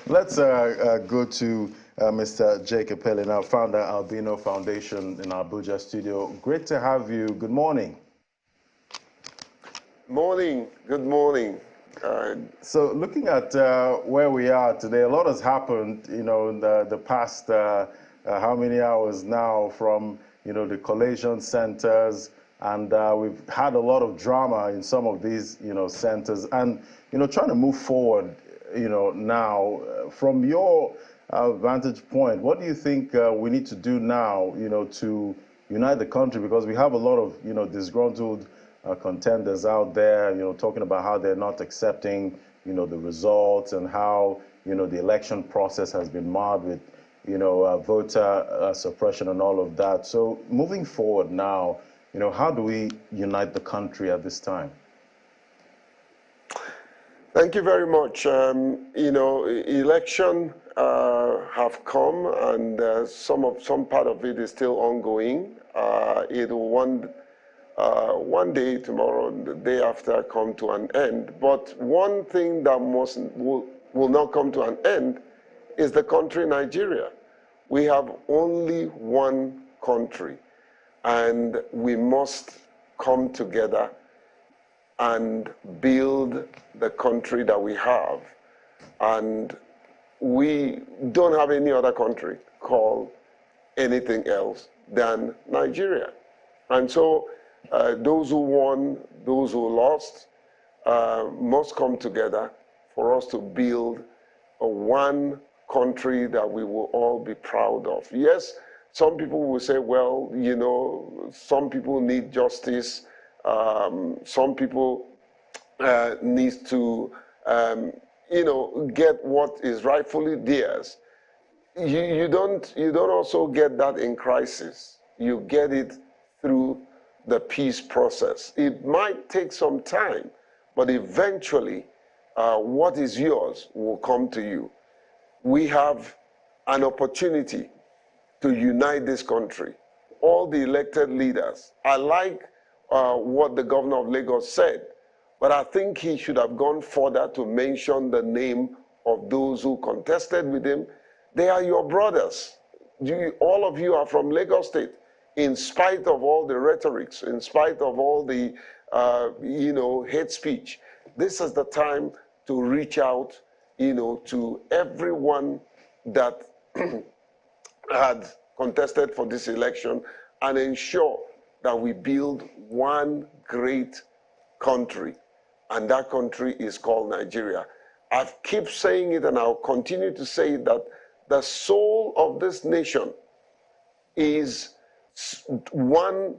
Let's go to Mr. Jake Epele, now founder Albino Foundation in our Abuja studio. Great to have you. Good morning. Morning. Good morning. So looking at where we are today, a lot has happened, in the past how many hours now from, the collation centers, and we've had a lot of drama in some of these, centers, and, trying to move forward, now, from your vantage point, what do you think we need to do now, to unite the country? Because we have a lot of, disgruntled contenders out there, talking about how they're not accepting, the results, and how, the election process has been marred with, voter suppression and all of that. So moving forward now, how do we unite the country at this time? Thank you very much. Election have come, and some part of it is still ongoing. It will one day, tomorrow, the day after, come to an end. But one thing that will not come to an end is the country Nigeria. We have only one country, and we must come together and build the country that we have. And we don't have any other country called anything else than Nigeria. And so those who won, those who lost, must come together for us to build one country that we will all be proud of. Yes, some people will say, well, some people need justice. Some people need to, get what is rightfully theirs. You don't also get that in crisis. You get it through the peace process. It might take some time, but eventually, what is yours will come to you. We have an opportunity to unite this country. All the elected leaders. I like what the governor of Lagos said, but I think he should have gone further to mention the name of those who contested with him. They are your brothers. All of you are from Lagos State, in spite of all the rhetorics, in spite of all the hate speech. This is the time to reach out, to everyone that had contested for this election and ensure that we build one great country, and that country is called Nigeria. I keep saying it, and I'll continue to say it, that the soul of this nation is one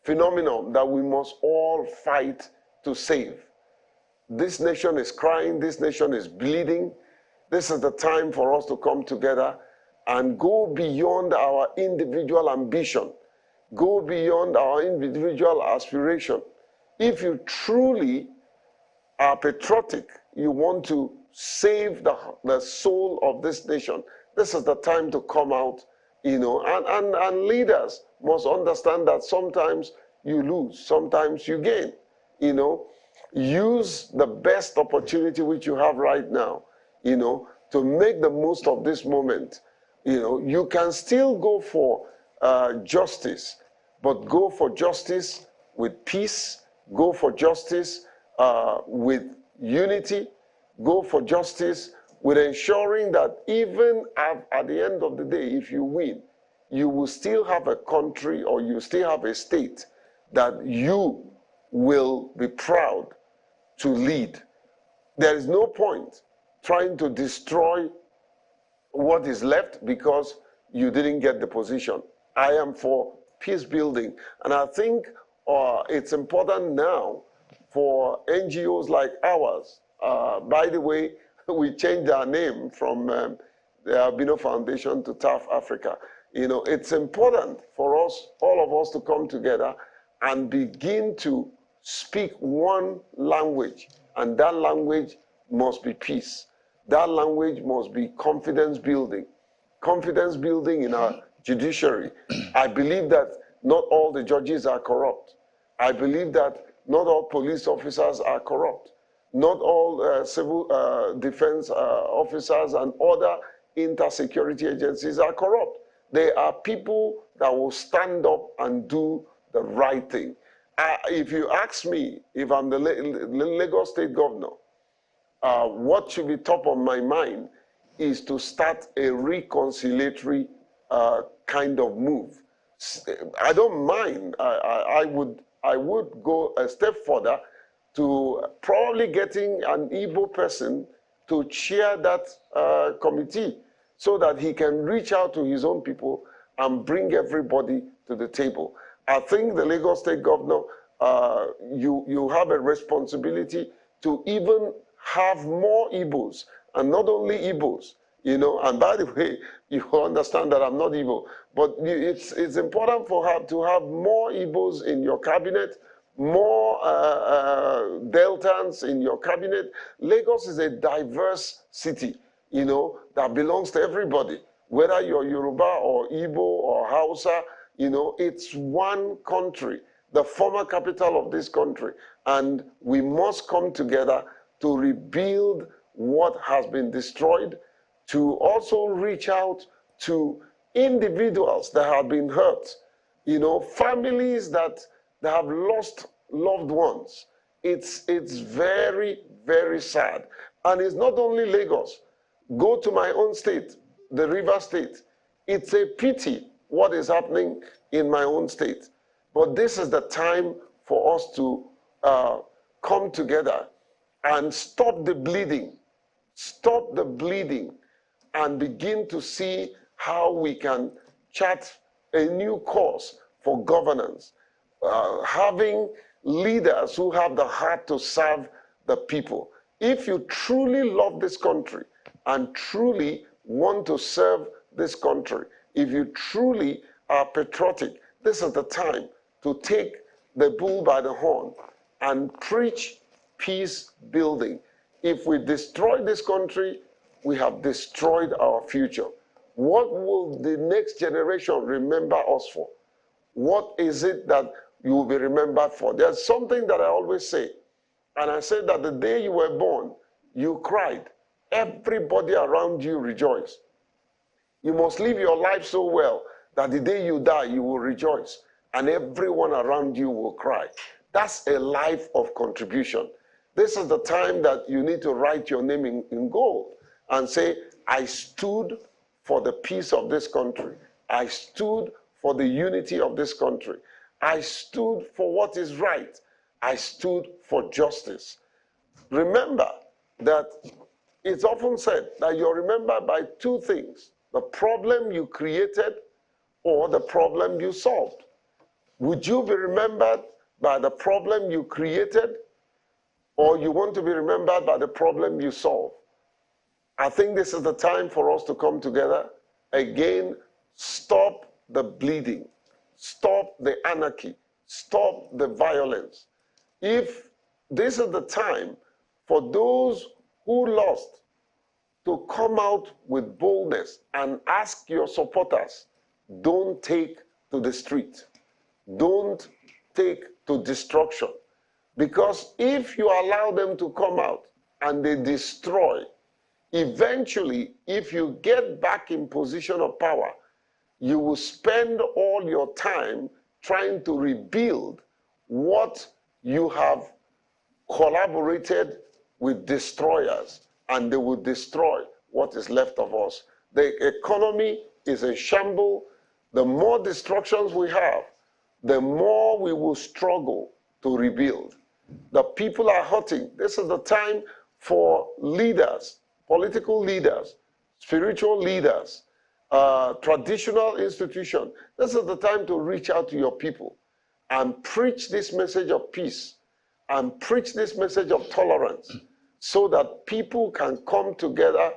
phenomenon that we must all fight to save. This nation is crying, this nation is bleeding. This is the time for us to come together and go beyond our individual ambition. Go beyond our individual aspiration. If you truly are patriotic, you want to save the soul of this nation, this is the time to come out, and leaders must understand that sometimes you lose, sometimes you gain, Use the best opportunity which you have right now, to make the most of this moment. You can still go for justice, but go for justice with peace, go for justice with unity, go for justice with ensuring that even at the end of the day, if you win, you will still have a country, or you still have a state that you will be proud to lead. There is no point trying to destroy what is left because you didn't get the position. I am for peace building, and I think it's important now for NGOs like ours. By the way, we changed our name from the Albino Foundation to TAF Africa. It's important for us, all of us, to come together and begin to speak one language, and that language must be peace. That language must be confidence building in our judiciary. I believe that not all the judges are corrupt. I believe that not all police officers are corrupt. Not all civil defense officers and other inter-security agencies are corrupt. They are people that will stand up and do the right thing. If you ask me, if I'm the Lagos State governor, what should be top of my mind is to start a reconciliatory kind of move. I don't mind. I would go a step further to probably getting an Igbo person to chair that committee so that he can reach out to his own people and bring everybody to the table. I think the Lagos State governor, you have a responsibility to even have more Igbos, and not only Igbos, you know. And by the way, you understand that I'm not Igbo, but it's important for her to have more Igbos in your cabinet, more Deltans in your cabinet. Lagos is a diverse city, you know, that belongs to everybody, whether you're Yoruba or Igbo or Hausa, you know, it's one country, the former capital of this country, and we must come together to rebuild what has been destroyed, to also reach out to individuals that have been hurt, you know, families that have lost loved ones. It's very, very sad. And it's not only Lagos. Go to my own state, the River State. It's a pity what is happening in my own state. But this is the time for us to come together and stop the bleeding, and begin to see how we can chart a new course for governance, having leaders who have the heart to serve the people. If you truly love this country and truly want to serve this country, if you truly are patriotic, this is the time to take the bull by the horn and preach peace building. If we destroy this country, we have destroyed our future. What will the next generation remember us for? What is it that you will be remembered for? There's something that I always say, and I said that the day you were born, you cried. Everybody around you rejoiced. You must live your life so well that the day you die, you will rejoice, and everyone around you will cry. That's a life of contribution. This is the time that you need to write your name in gold and say, I stood for the peace of this country. I stood for the unity of this country. I stood for what is right. I stood for justice. Remember that it's often said that you're remembered by two things: the problem you created or the problem you solved. Would you be remembered by the problem you created, or you want to be remembered by the problem you solve? I think this is the time for us to come together. Again, stop the bleeding, stop the anarchy, stop the violence. If this is the time for those who lost to come out with boldness and ask your supporters, don't take to the street. Don't take to destruction. Because if you allow them to come out and they destroy, eventually, if you get back in position of power, you will spend all your time trying to rebuild what you have collaborated with destroyers, and they will destroy what is left of us. The economy is a shambles. The more destructions we have, the more we will struggle to rebuild. The people are hurting. This is the time for leaders, political leaders, spiritual leaders, traditional institutions. This is the time to reach out to your people and preach this message of peace and preach this message of tolerance so that people can come together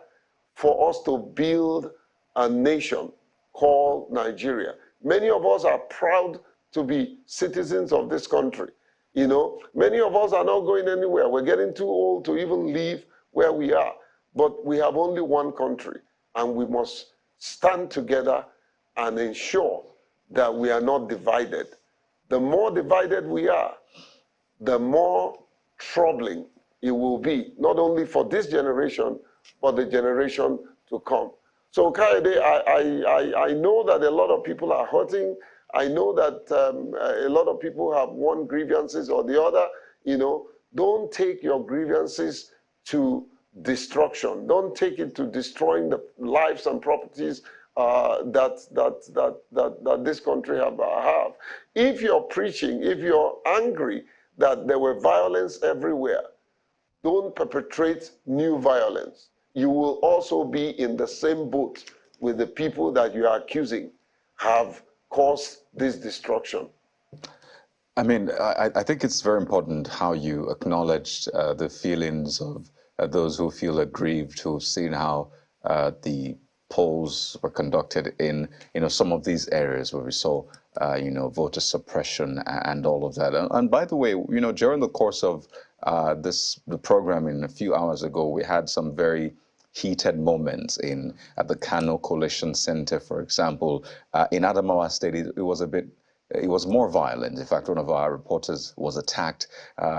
for us to build a nation called Nigeria. Many of us are proud to be citizens of this country. You know, many of us are not going anywhere. We're getting too old to even leave where we are. But we have only one country, and we must stand together and ensure that we are not divided. The more divided we are, the more troubling it will be, not only for this generation, but the generation to come. So Kayode, I know that a lot of people are hurting. I know that a lot of people have one grievances or the other. You know, don't take your grievances to destruction. Don't take it to destroying the lives and properties that this country have. If you're preaching, if you're angry that there were violence everywhere, don't perpetrate new violence. You will also be in the same boat with the people that you are accusing have caused this destruction. I mean, I think it's very important how you acknowledged the feelings of those who feel aggrieved, who've seen how the polls were conducted in, some of these areas where we saw, voter suppression and all of that. And by the way, during the course of the programming a few hours ago, we had some very heated moments at the Kano Coalition Center, for example. In Adamawa State, it was more violent. In fact, one of our reporters was attacked.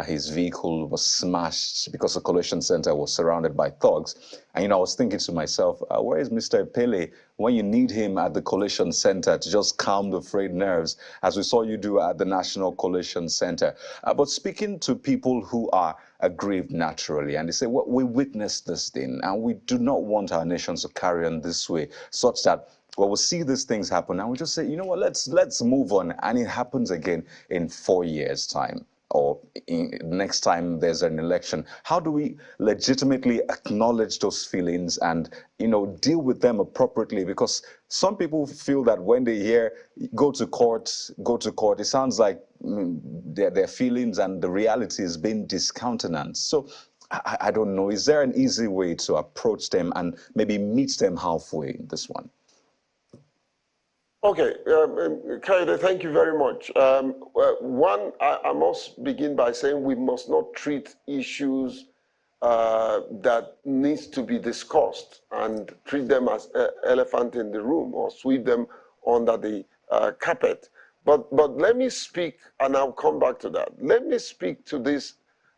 His vehicle was smashed because the coalition center was surrounded by thugs. And, I was thinking to myself, where is Mr. Epele when you need him at the coalition center to just calm the frayed nerves, as we saw you do at the National Coalition Center? But speaking to people who are aggrieved naturally, and they say, well, we witnessed this thing, and we do not want our nations to carry on this way, such that we'll see these things happen, and we just say, you know what, let's move on, and it happens again in 4 years' time, or next time there's an election. How do we legitimately acknowledge those feelings and, deal with them appropriately? Because some people feel that when they hear go to court, it sounds like their feelings and the reality is being discountenanced. So I don't know, is there an easy way to approach them and maybe meet them halfway in this one? Okay, Kayode, thank you very much. One, I must begin by saying we must not treat issues that needs to be discussed and treat them as elephant in the room or sweep them under the carpet. But let me speak, and I'll come back to that. Let me speak to this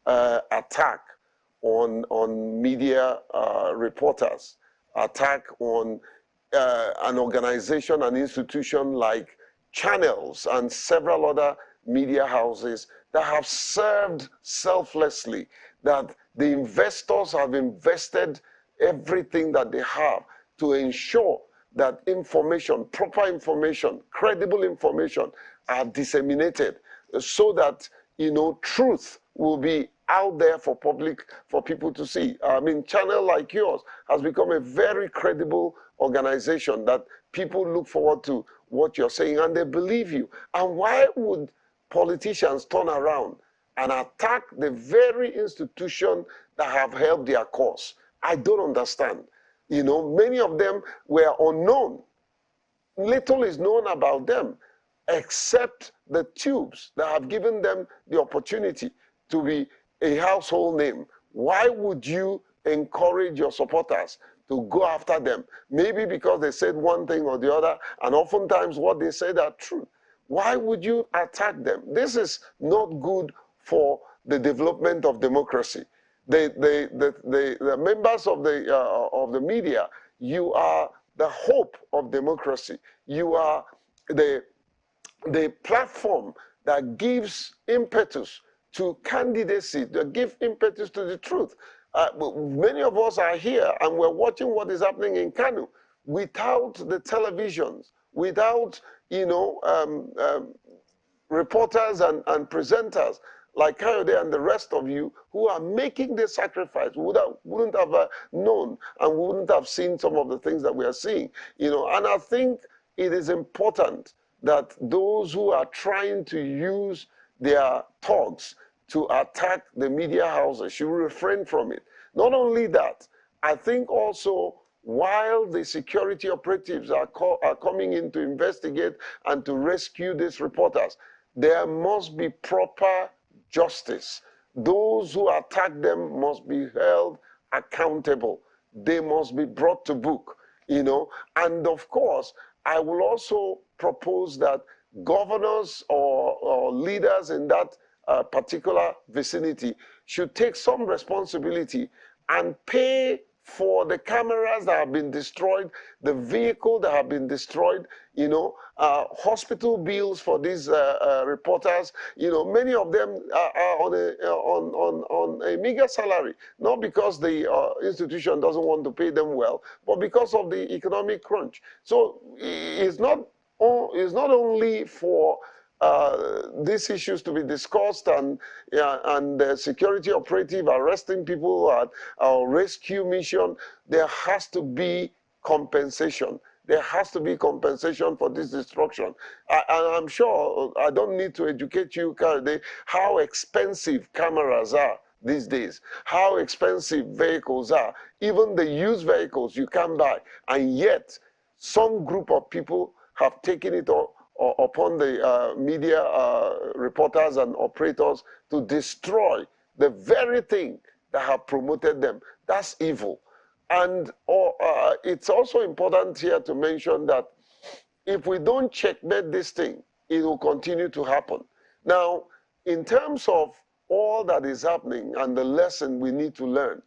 attack on media reporters, attack on an organization, an institution like Channels and several other media houses that have served selflessly, that the investors have invested everything that they have to ensure that information, proper information, credible information are disseminated so that, truth will be out there for people to see. I mean, channel like yours has become a very credible organization that people look forward to what you're saying and they believe you. And why would politicians turn around and attack the very institution that have helped their cause? I don't understand. Many of them were unknown. Little is known about them, except the tubes that have given them the opportunity to be a household name. Why would you encourage your supporters to go after them? Maybe because they said one thing or the other, and oftentimes what they said are true. Why would you attack them? This is not good for the development of democracy. The members of the media, you are the hope of democracy. You are the platform that gives impetus to candidacy, that give impetus to the truth. Many of us are here and we're watching what is happening in Kano without the televisions, without, reporters and presenters like Kayode and the rest of you who are making this sacrifice. We wouldn't have known and we wouldn't have seen some of the things that we are seeing. And I think it is important that those who are trying to use their talks to attack the media houses should refrain from it. Not only that, I think also while the security operatives are coming in to investigate and to rescue these reporters, there must be proper justice. Those who attack them must be held accountable. They must be brought to book, And of course, I will also propose that governors or leaders in that particular vicinity should take some responsibility and pay for the cameras that have been destroyed, the vehicle that have been destroyed, hospital bills for these reporters. Many of them are on a meager salary, not because the institution doesn't want to pay them well, but because of the economic crunch. So it's not only for these issues to be discussed and the security operative arresting people at our rescue mission. There has to be compensation. There has to be compensation for this destruction. And I'm sure I don't need to educate you, Khalede, how expensive cameras are these days, how expensive vehicles are, even the used vehicles you can buy. And yet, some group of people have taken it upon the media reporters and operators to destroy the very thing that have promoted them. That's evil. And it's also important here to mention that if we don't checkmate this thing, it will continue to happen. Now, in terms of all that is happening and the lesson we need to learn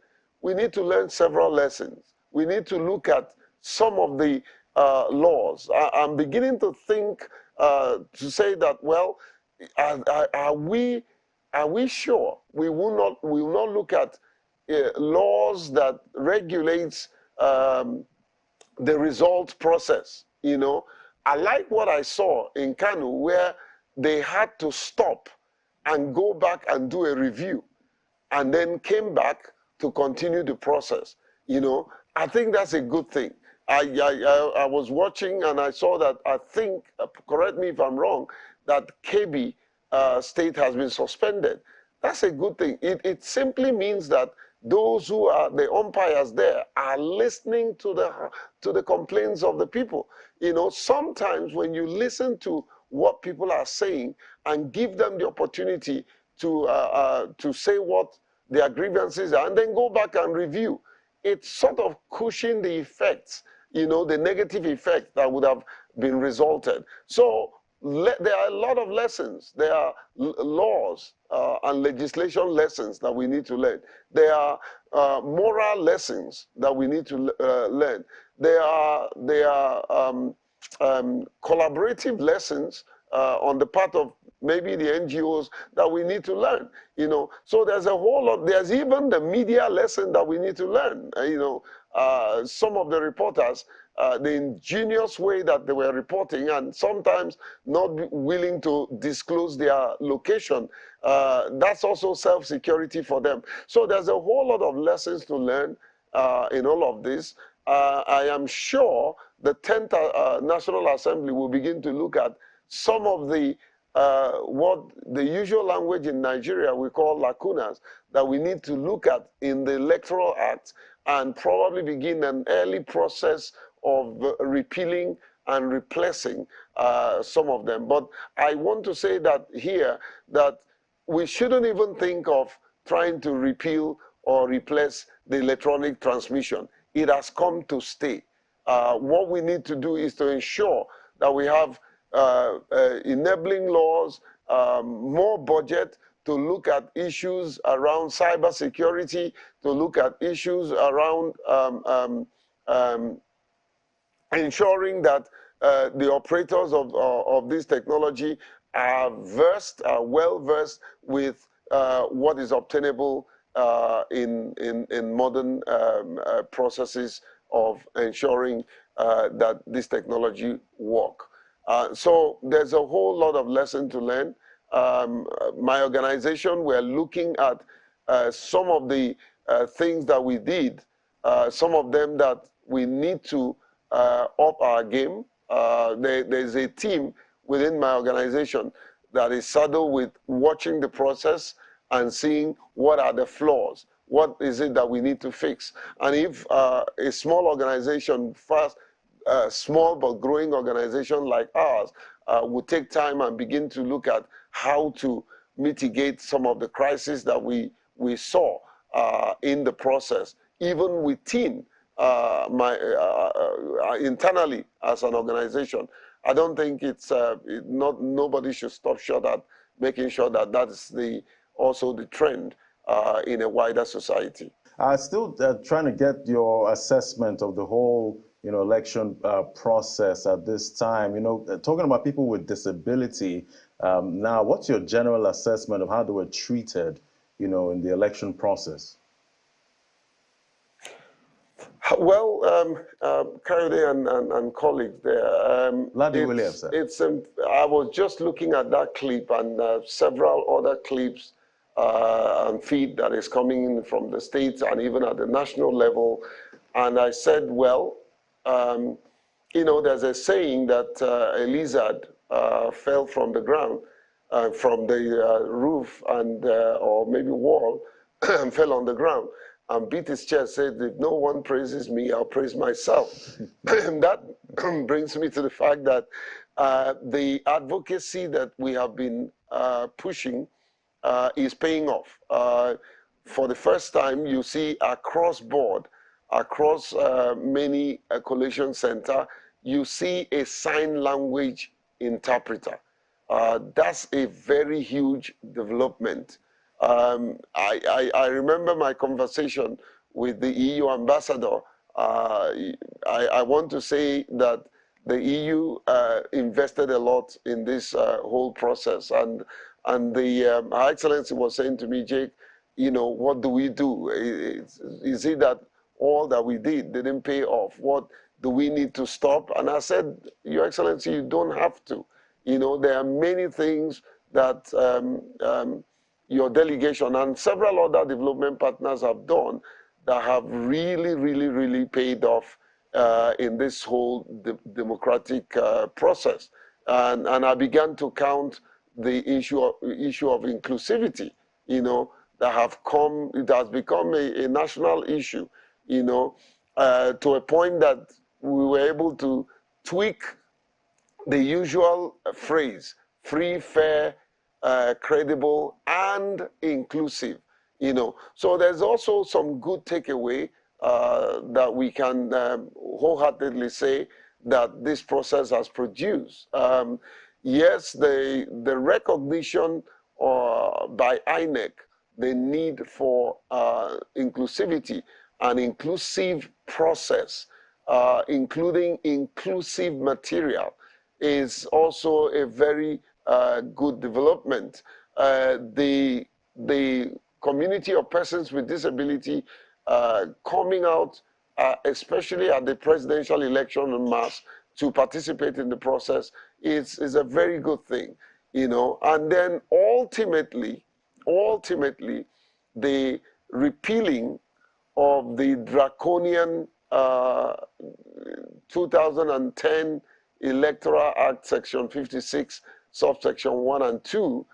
several lessons. We need to look at some of the laws. I'm beginning to think to say that, well, are we sure we will not look at laws that regulates the results process? I like what I saw in Kano, where they had to stop and go back and do a review and then came back to continue the process. I think that's a good thing. I was watching and I saw that, I think, correct me if I'm wrong, that KB state has been suspended. That's a good thing. It simply means that those who are the umpires there are listening to the complaints of the people. Sometimes when you listen to what people are saying and give them the opportunity to say what their grievances are, and then go back and review, it sort of cushions the effects, the negative effects that would have been resulted. So there are a lot of lessons. There are laws and legislation lessons that we need to learn. There are moral lessons that we need to learn. There are collaborative lessons on the part of maybe the NGOs that we need to learn. So there's a whole lot. There's even the media lesson that we need to learn. Some of the reporters, the ingenious way that they were reporting, and sometimes not willing to disclose their location, that's also self-security for them. So there's a whole lot of lessons to learn in all of this. I am sure the 10th National Assembly will begin to look at some of the what the usual language in Nigeria we call lacunas that we need to look at in the Electoral Act, and probably begin an early process of repealing and replacing some of them. But I want to say that here, that we shouldn't even think of trying to repeal or replace the electronic transmission. It has come to stay. What we need to do is to ensure that we have enabling laws, more budget to look at issues around cybersecurity, to look at issues around ensuring that the operators of this technology are well versed with what is obtainable in modern processes of ensuring that this technology work. So there's a whole lot of lesson to learn. My organization, we're looking at some of the things that we did, some of them that we need to up our game. There's a team within my organization that is saddled with watching the process and seeing what are the flaws, what is it that we need to fix. And if a small organization, small but growing organization like ours, would take time and begin to look at how to mitigate some of the crises that we saw in the process, even within internally as an organization. I don't think it's nobody should stop short at making sure that that's also the trend in a wider society. Still trying to get your assessment of the whole, election process at this time. Talking about people with disability, now, what's your general assessment of how they were treated, in the election process? Well, Kayode and colleagues there, Ladi Williams, sir. I was just looking at that clip and several other clips and feed that is coming in from the states and even at the national level. And I said, well, there's a saying that a lizard fell from the ground, from the roof and or maybe wall, and fell on the ground and beat his chest, said, if no one praises me, I'll praise myself. That brings me to the fact that the advocacy that we have been pushing is paying off. For the first time, you see across board, across many collation center, you see a sign language interpreter. That's a very huge development. I remember my conversation with the EU ambassador. I want to say that the EU invested a lot in this whole process, and the Her Excellency was saying to me, Jake, what do we do? Is it that all that we did didn't pay off? What do we need to stop? And I said, Your Excellency, you don't have to. There are many things that your delegation and several other development partners have done that have really, really, really paid off in this whole democratic process. And I began to count the issue of inclusivity, that have come, it has become a national issue, to a point that we were able to tweak the usual phrase, free, fair, credible, and inclusive. So there's also some good takeaway that we can wholeheartedly say that this process has produced. Yes, the recognition by INEC, the need for inclusivity, an inclusive process, including inclusive material, is also a very good development. The community of persons with disability coming out, especially at the presidential election en masse, to participate in the process is a very good thing, And then ultimately, the repealing of the draconian 2010 Electoral Act, Section 56, subsection 1 and 2,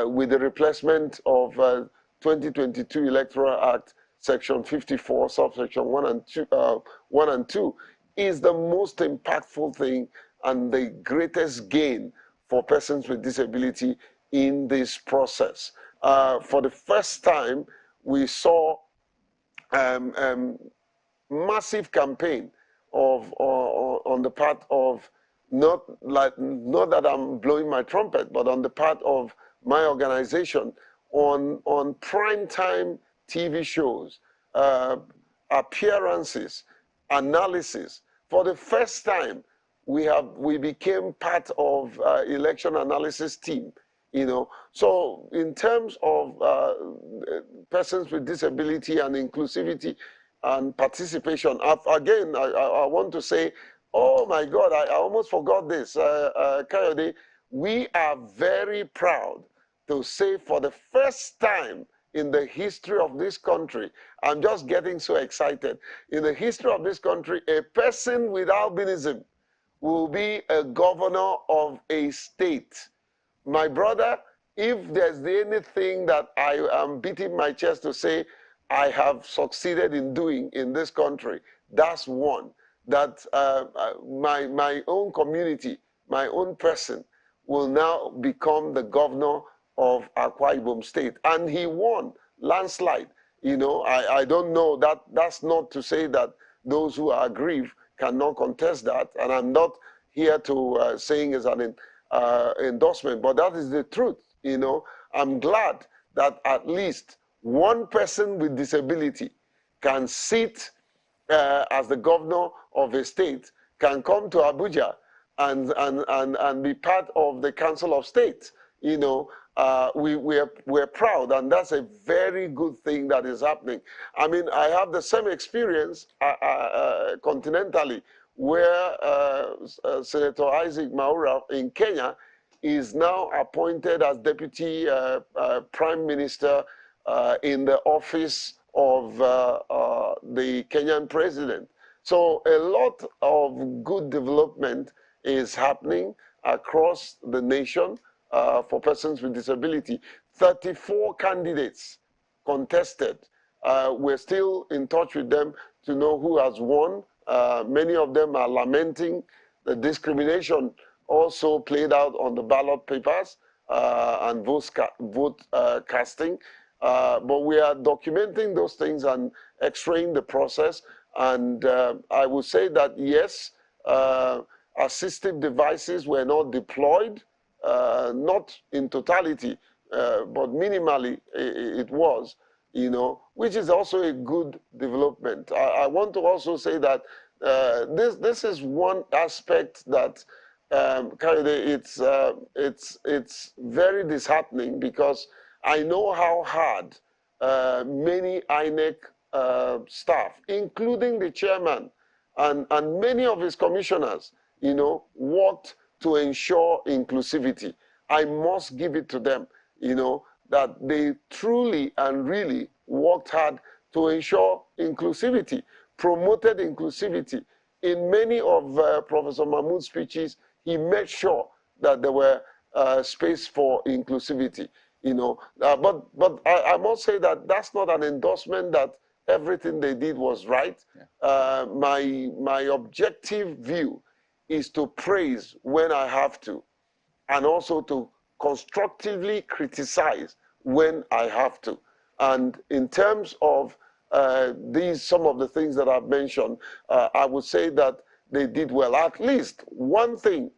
with the replacement of 2022 Electoral Act, Section 54, subsection 1 and 2, is the most impactful thing and the greatest gain for persons with disability in this process. For the first time, we saw massive campaign on the part of, not that I'm blowing my trumpet, but on the part of my organization on primetime TV shows, appearances, analysis. For the first time, we became part of election analysis team. So in terms of persons with disability and inclusivity and participation, again, I want to say, oh my God, I almost forgot this, Kayode. We are very proud to say for the first time in the history of this country, I'm just getting so excited, in the history of this country, a person with albinism will be a governor of a state. My brother, if there's anything that I am beating my chest to say I have succeeded in doing in this country, that's one. That my own community, my own person, will now become the governor of Akwa Ibom State. And he won landslide. I don't know, that's not to say that those who are aggrieved cannot contest that. And I'm not here to saying as an endorsement, but that is the truth. I'm glad that at least one person with disability can sit as the governor of a state, can come to Abuja and be part of the Council of State. You know, we're proud, and that's a very good thing that is happening. I mean, I have the same experience continentally, where Senator Isaac Mwaura in Kenya is now appointed as Deputy Prime Minister in the office of the Kenyan president. So a lot of good development is happening across the nation for persons with disability. 34 candidates contested. We're still in touch with them to know who has won. Many of them are lamenting the discrimination also played out on the ballot papers and vote casting. But we are documenting those things and x-raying the process. And I would say that, yes, assistive devices were not deployed, not in totality, but minimally it was, you know, which is also a good development. I want to also say that this is one aspect that it's very disheartening, because I know how hard many INEC staff, including the chairman and many of his commissioners, you know, worked to ensure inclusivity. I must give it to them, you know, that they truly and really worked hard to ensure inclusivity, promoted inclusivity. In many of Professor Mahmoud's speeches, he made sure that there were space for inclusivity, you know. But I must say that that's not an endorsement that everything they did was right. Yeah. My objective view is to praise when I have to, and also to constructively criticize when I have to. And in terms of some of the things that I've mentioned, I would say that they did well. At least one thing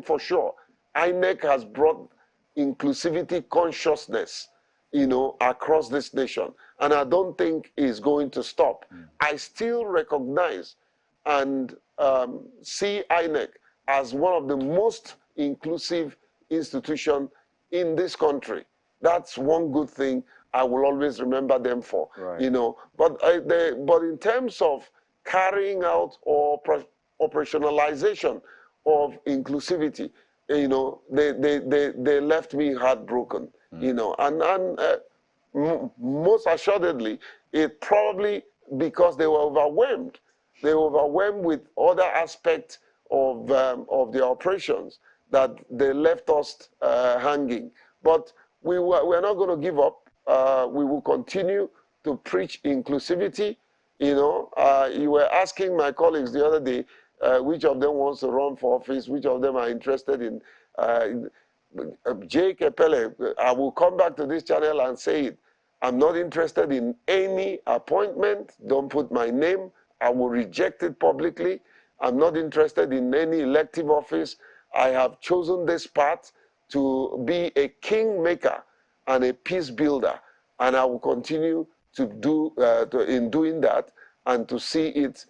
for sure, INEC has brought inclusivity consciousness, you know, across this nation. And I don't think it's going to stop. I still recognize and see INEC as one of the most inclusive institutions in this country. That's one good thing I will always remember them for, right. You know. But in terms of carrying out or operationalization of inclusivity, you know, they left me heartbroken, you know, and most assuredly, it probably because they were overwhelmed. They were overwhelmed with other aspects of the operations that they left us hanging. But we're not going to give up. We will continue to preach inclusivity. You know, you were asking my colleagues the other day which of them wants to run for office, which of them are interested in. Jake Epele, I will come back to this channel and say it. I'm not interested in any appointment. Don't put my name. I will reject it publicly. I'm not interested in any elective office. I have chosen this path to be a kingmaker and a peace builder, and I will continue to do in doing that and to see it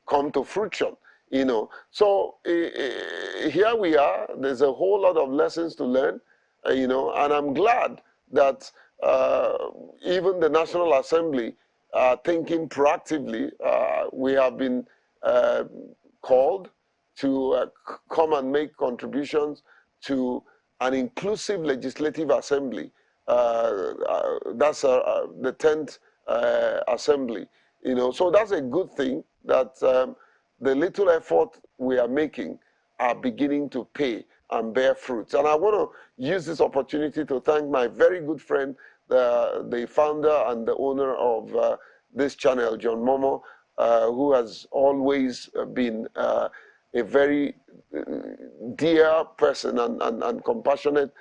come to fruition. You know, so here we are. There's a whole lot of lessons to learn, you know, and I'm glad that even the National Assembly thinking proactively. We have been called to come and make contributions to an inclusive legislative assembly. That's the 10th assembly. You know, so that's a good thing that the little effort we are making are beginning to pay and bear fruits. And I want to use this opportunity to thank my very good friend, the founder and the owner of this channel, John Momo, who has always been a very dear person and compassionate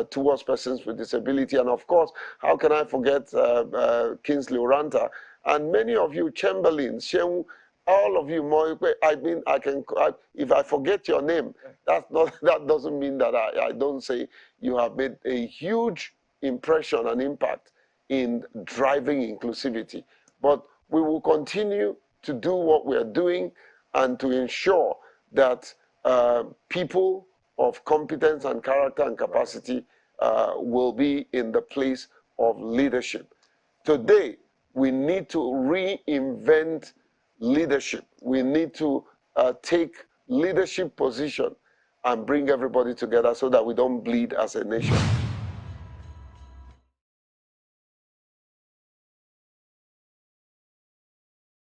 towards persons with disability. And of course, how can I forget Kingsley Oranta and many of you, Chamberlain, Shehu, all of you, I mean, if I forget your name, that doesn't mean that I don't say you have made a huge impression and impact in driving inclusivity. But we will continue to do what we are doing and to ensure that people of competence and character and capacity will be in the place of leadership. Today, we need to reinvent leadership. We need to take leadership position and bring everybody together so that we don't bleed as a nation.